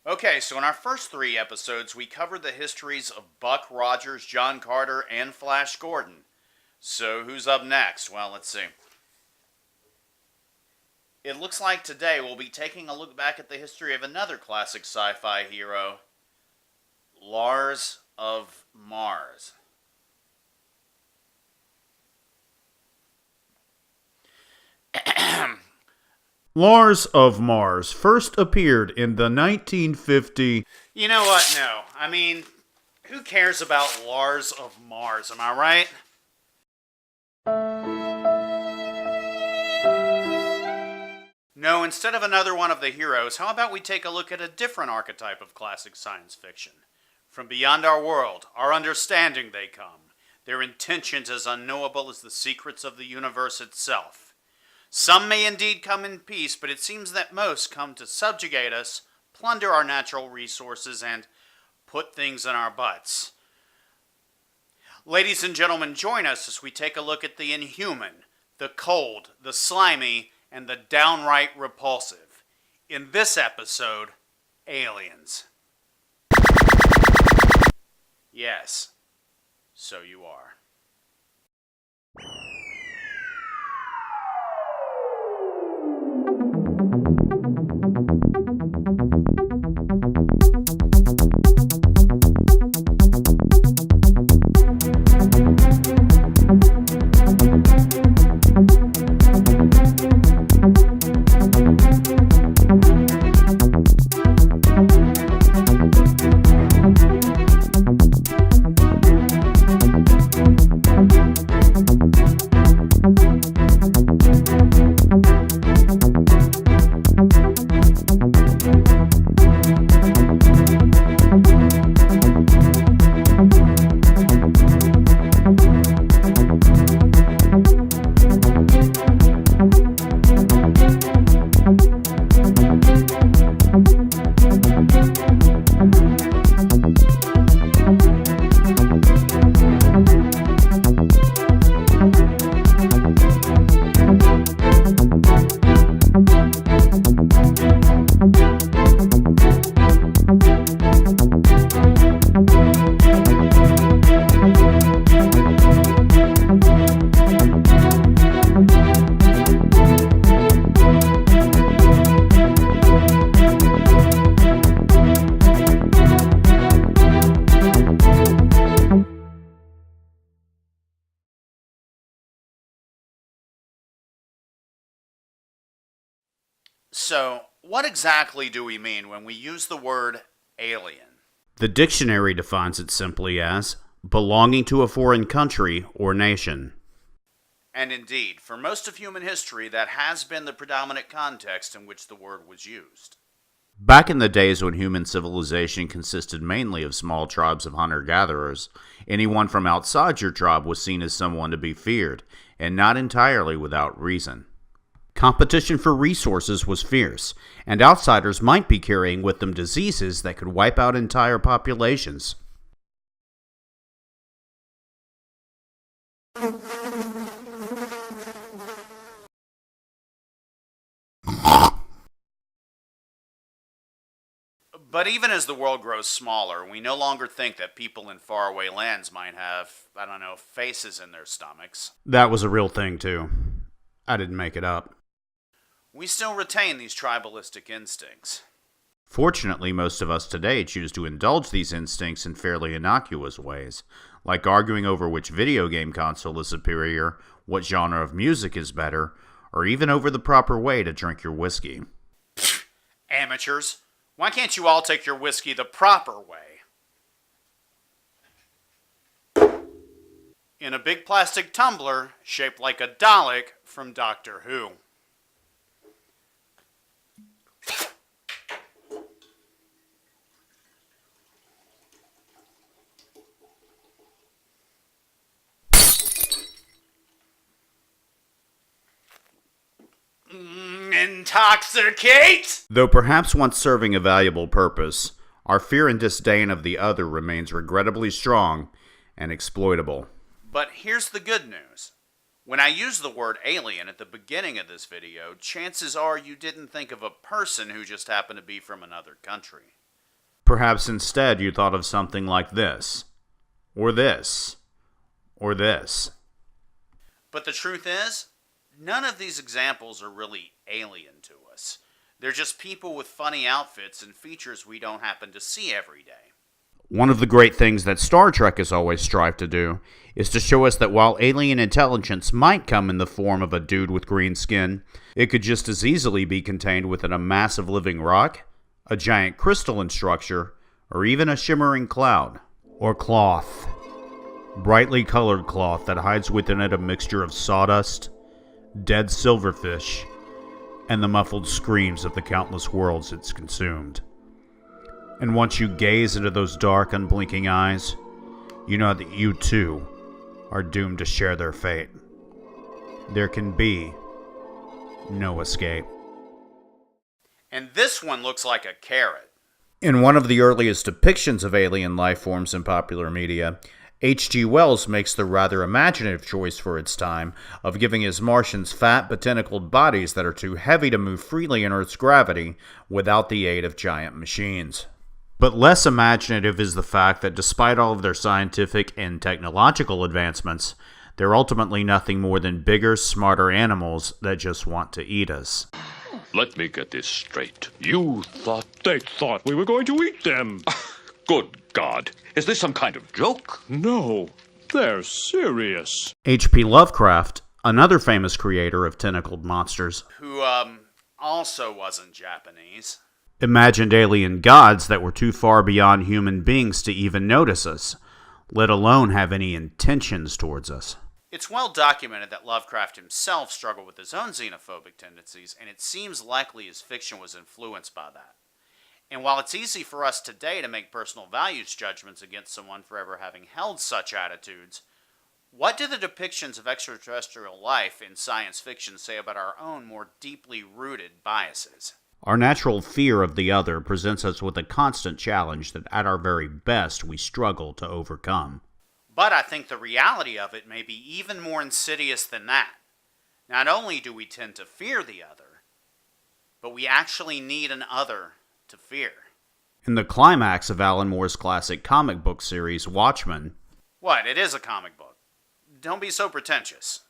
Okay, so in our first three episodes, we covered the histories of Buck Rogers, John Carter, and Flash Gordon. So who's up next? Well, let's see. It looks like today we'll be taking a look back at the history of another classic sci-fi hero, Lars of Mars. Lars of Mars first appeared in the 1950... You know what? No. I mean, who cares about Lars of Mars? Am I right? No, instead of another one of the heroes, how about we take a look at a different archetype of classic science fiction? From beyond our world, our understanding they come, their intentions as unknowable as the secrets of the universe itself. Some may indeed come in peace, but it seems that most come to subjugate us, plunder our natural resources, and put things in our butts. Ladies and gentlemen, join us as we take a look at the inhuman, the cold, the slimy, and the downright repulsive. In this episode, aliens. Yes, so you are. So, what exactly do we mean when we use the word alien? The dictionary defines it simply as belonging to a foreign country or nation. And indeed, for most of human history, that has been the predominant context in which the word was used. Back in the days when human civilization consisted mainly of small tribes of hunter-gatherers, anyone from outside your tribe was seen as someone to be feared, and not entirely without reason. Competition for resources was fierce, and outsiders might be carrying with them diseases that could wipe out entire populations. But even as the world grows smaller, we no longer think that people in faraway lands might have, faces in their stomachs. That was a real thing, too. I didn't make it up. We still retain these tribalistic instincts. Fortunately, most of us today choose to indulge these instincts in fairly innocuous ways, like arguing over which video game console is superior, what genre of music is better, or even over the proper way to drink your whiskey. Amateurs, why can't you all take your whiskey the proper way? In a big plastic tumbler shaped like a Dalek from Doctor Who. Intoxicate! Though perhaps once serving a valuable purpose, our fear and disdain of the other remains regrettably strong and exploitable. But here's the good news. When I use the word alien at the beginning of this video, chances are you didn't think of a person who just happened to be from another country. Perhaps instead you thought of something like this, or this, or this. But the truth is, none of these examples are really alien to us. They're just people with funny outfits and features we don't happen to see every day. One of the great things that Star Trek has always strived to do is to show us that while alien intelligence might come in the form of a dude with green skin, it could just as easily be contained within a massive living rock, a giant crystalline structure, or even a shimmering cloud. Or cloth. Brightly colored cloth that hides within it a mixture of sawdust, dead silverfish, and the muffled screams of the countless worlds it's consumed. And once you gaze into those dark, unblinking eyes, you know that you too are doomed to share their fate. There can be no escape. And this one looks like a carrot. In one of the earliest depictions of alien life forms in popular media, H.G. Wells makes the rather imaginative choice for its time of giving his Martians fat, botanicled bodies that are too heavy to move freely in Earth's gravity without the aid of giant machines. But less imaginative is the fact that despite all of their scientific and technological advancements, they're ultimately nothing more than bigger, smarter animals that just want to eat us. Let me get this straight. They thought we were going to eat them. Good God. Is this some kind of joke? No, they're serious. H.P. Lovecraft, another famous creator of tentacled monsters, Who, also wasn't Japanese. imagined alien gods that were too far beyond human beings to even notice us, let alone have any intentions towards us. It's well documented that Lovecraft himself struggled with his own xenophobic tendencies, and it seems likely his fiction was influenced by that. And while it's easy for us today to make personal values judgments against someone for ever having held such attitudes, what do the depictions of extraterrestrial life in science fiction say about our own more deeply rooted biases? Our natural fear of the other presents us with a constant challenge that at our very best we struggle to overcome. But I think the reality of it may be even more insidious than that. Not only do we tend to fear the other, but we actually need an other to fear. In the climax of Alan Moore's classic comic book series, Watchmen... What? It is a comic book. Don't be so pretentious.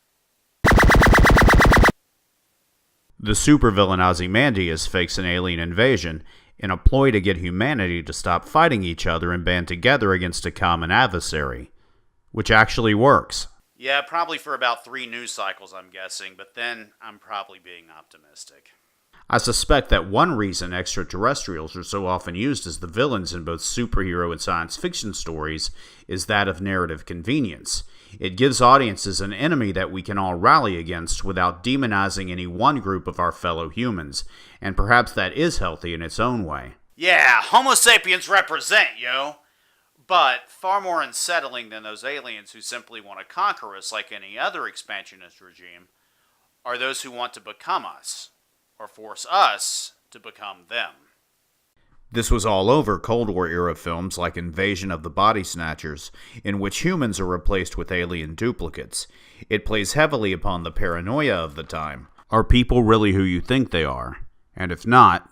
The supervillain Ozymandias fakes an alien invasion in a ploy to get humanity to stop fighting each other and band together against a common adversary, which actually works. Yeah, probably for about 3 news cycles, I'm guessing, but then I'm probably being optimistic. I suspect that one reason extraterrestrials are so often used as the villains in both superhero and science fiction stories is that of narrative convenience. It gives audiences an enemy that we can all rally against without demonizing any one group of our fellow humans, and perhaps that is healthy in its own way. Yeah, Homo sapiens represent, yo! But far more unsettling than those aliens who simply want to conquer us like any other expansionist regime are those who want to become us, or force us to become them. This was all over Cold War era films like Invasion of the Body Snatchers, in which humans are replaced with alien duplicates. It plays heavily upon the paranoia of the time. Are people really who you think they are? And if not,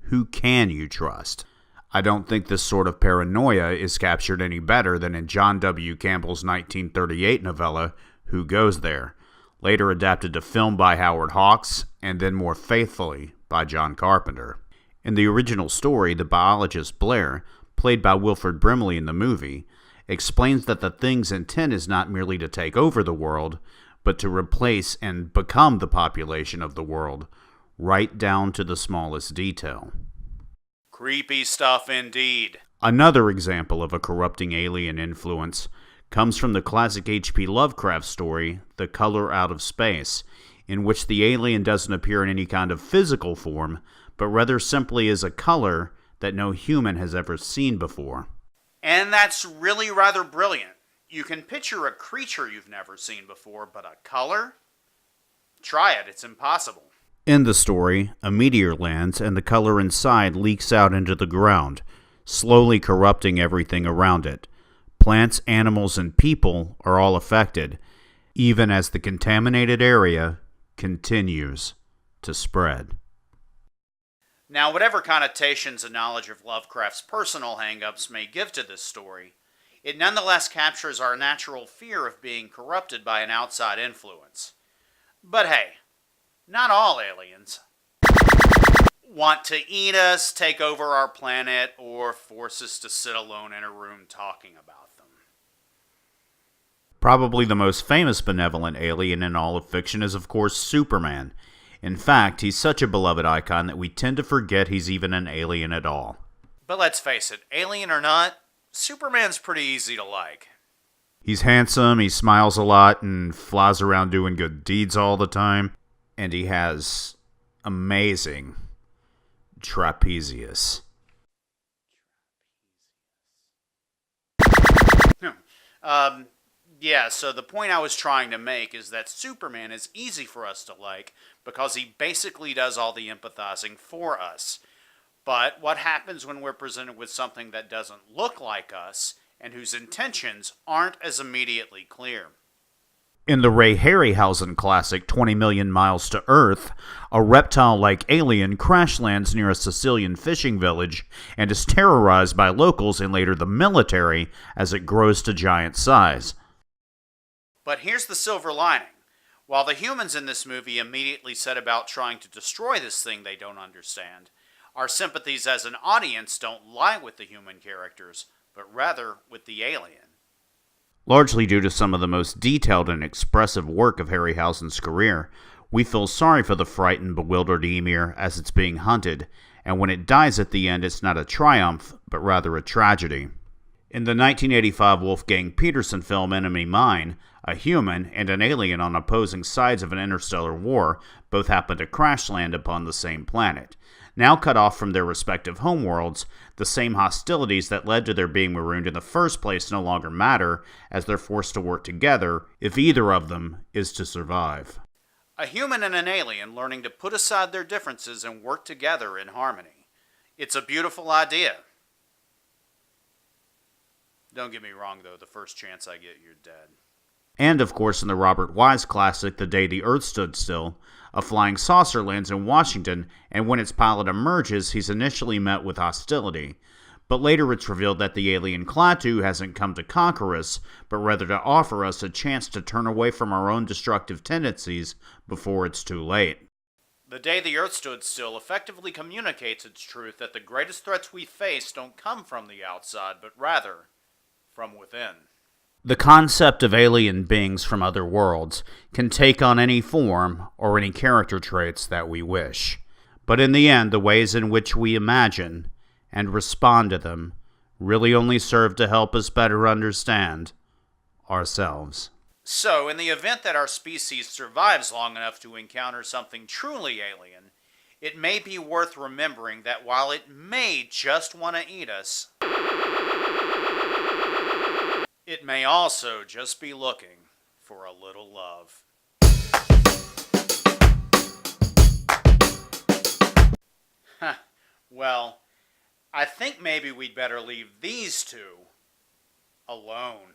who can you trust? I don't think this sort of paranoia is captured any better than in John W. Campbell's 1938 novella, Who Goes There, later adapted to film by Howard Hawks, and then more faithfully by John Carpenter. In the original story, the biologist Blair, played by Wilford Brimley in the movie, explains that the Thing's intent is not merely to take over the world, but to replace and become the population of the world, right down to the smallest detail. Creepy stuff indeed. Another example of a corrupting alien influence comes from the classic H.P. Lovecraft story, The Color Out of Space, in which the alien doesn't appear in any kind of physical form, but rather simply as a color that no human has ever seen before. And that's really rather brilliant. You can picture a creature you've never seen before, but a color? Try it, it's impossible. In the story, a meteor lands and the color inside leaks out into the ground, slowly corrupting everything around it. Plants, animals, and people are all affected, even as the contaminated area continues to spread. Now, whatever connotations a knowledge of Lovecraft's personal hang-ups may give to this story, it nonetheless captures our natural fear of being corrupted by an outside influence. But hey, not all aliens want to eat us, take over our planet, or force us to sit alone in a room talking about them. Probably the most famous benevolent alien in all of fiction is, of course, Superman. In fact, he's such a beloved icon that we tend to forget he's even an alien at all. But let's face it, alien or not, Superman's pretty easy to like. He's handsome, he smiles a lot, and flies around doing good deeds all the time. And he has amazing trapezius. Yeah, so the point I was trying to make is that Superman is easy for us to like because he basically does all the empathizing for us. But what happens when we're presented with something that doesn't look like us and whose intentions aren't as immediately clear? In the Ray Harryhausen classic 20 Million Miles to Earth, a reptile-like alien crash lands near a Sicilian fishing village and is terrorized by locals and later the military as it grows to giant size. But here's the silver lining. While the humans in this movie immediately set about trying to destroy this thing they don't understand, our sympathies as an audience don't lie with the human characters, but rather with the alien. Largely due to some of the most detailed and expressive work of Harryhausen's career, we feel sorry for the frightened, bewildered Emir as it's being hunted, and when it dies at the end, it's not a triumph, but rather a tragedy. In the 1985 Wolfgang Peterson film Enemy Mine, a human and an alien on opposing sides of an interstellar war both happen to crash land upon the same planet. Now cut off from their respective homeworlds, the same hostilities that led to their being marooned in the first place no longer matter, as they're forced to work together if either of them is to survive. A human and an alien learning to put aside their differences and work together in harmony. It's a beautiful idea. Don't get me wrong, though. The first chance I get, you're dead. And, of course, in the Robert Wise classic, The Day the Earth Stood Still, a flying saucer lands in Washington, and when its pilot emerges, he's initially met with hostility. But later it's revealed that the alien Klaatu hasn't come to conquer us, but rather to offer us a chance to turn away from our own destructive tendencies before it's too late. The Day the Earth Stood Still effectively communicates its truth that the greatest threats we face don't come from the outside, but rather from within. The concept of alien beings from other worlds can take on any form or any character traits that we wish. But in the end, the ways in which we imagine and respond to them really only serve to help us better understand ourselves. So, in the event that our species survives long enough to encounter something truly alien, it may be worth remembering that while it may just want to eat us, it may also just be looking for a little love. Well, I think maybe we'd better leave these two alone.